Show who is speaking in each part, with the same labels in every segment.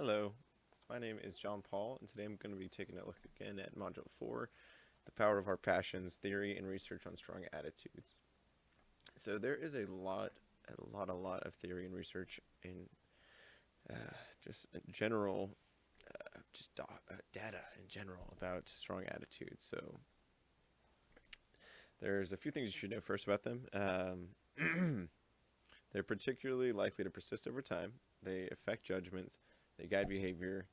Speaker 1: Hello, my name is John Paul, and today I'm going to be taking a look again at Module 4, The Power of Our Passions, Theory and Research on Strong Attitudes. So there is a lot of theory and research in just in general, data in general about strong attitudes. So there's a few things you should know first about them. They're particularly likely to persist over time. They affect judgments, they guide behavior,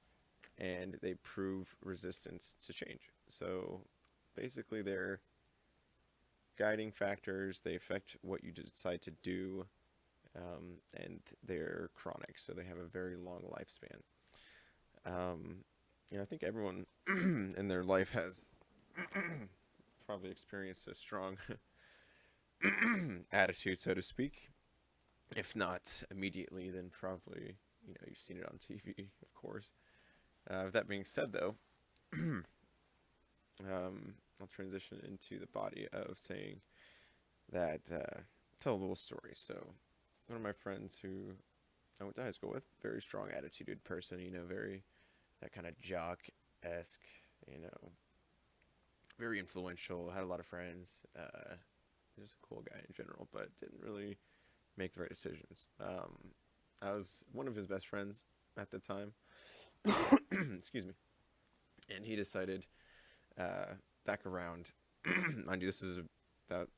Speaker 1: and they prove resistance to change. So basically, they're guiding factors, they affect what you decide to do, and they're chronic, so they have a very long lifespan. Um, I think everyone in their life has probably experienced a strong attitude, so to speak. If not immediately, then probably you've seen it on TV, of course. With that being said, though, I'll transition into the body of saying that tell a little story. So one of my friends who I went to high school with, very strong attitude person, very that kind of jock-esque, very influential, had a lot of friends. He was a cool guy in general, but didn't really make the right decisions. I was one of his best friends at the time. Excuse me. And he decided back around, mind you, this is about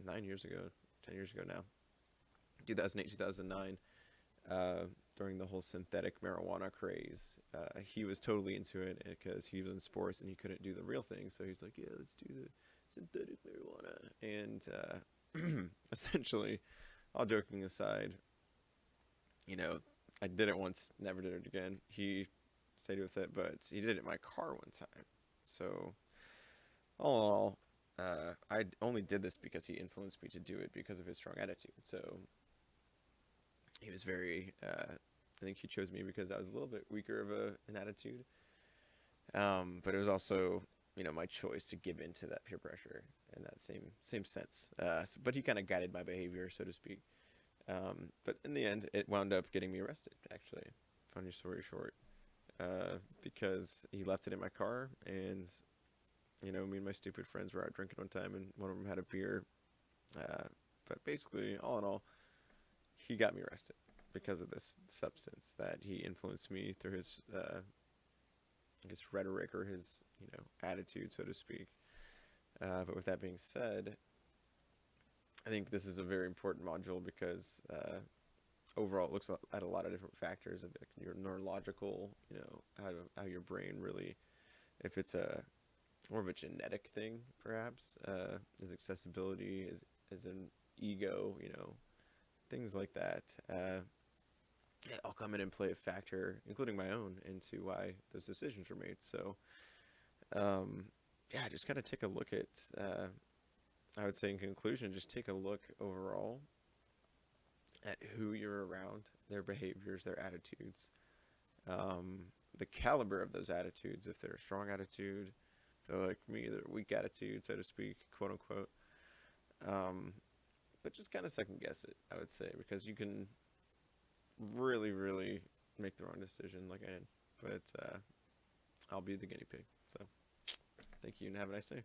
Speaker 1: 9 years ago, 10 years ago now, 2008, 2009, during the whole synthetic marijuana craze. He was totally into it because he was in sports and he couldn't do the real thing. So he's like, yeah, let's do the synthetic marijuana. And essentially, all joking aside, I did it once, never did it again. He stayed with it, but he did it in my car one time. So, all in all, I only did this because he influenced me to do it because of his strong attitude. So, he was very, I think he chose me because I was a little bit weaker of an attitude. But it was also, my choice to give in to that peer pressure in that same sense. But he kind of guided my behavior, so to speak. But in the end, it wound up getting me arrested, actually. Funny story short. Because he left it in my car, and, me and my stupid friends were out drinking one time, and one of them had a beer. But basically, all in all, he got me arrested because of this substance that he influenced me through his, I guess, rhetoric or his, attitude, so to speak. But with that being said, I think this is a very important module because overall it looks at a lot of different factors of your neurological, how your brain really, if it's a more of a genetic thing, perhaps, is accessibility, is an ego, things like that. All come in and play a factor, including my own, into why those decisions were made. So, yeah, just kind of take a look at, I would say in conclusion, just take a look overall at who you're around, their behaviors, their attitudes, the caliber of those attitudes, if they're a strong attitude, if they're like me, they're a weak attitude, so to speak, quote unquote. But just kind of second guess it, I would say, because you can really, really make the wrong decision like I did. But I'll be the guinea pig. So thank you and have a nice day.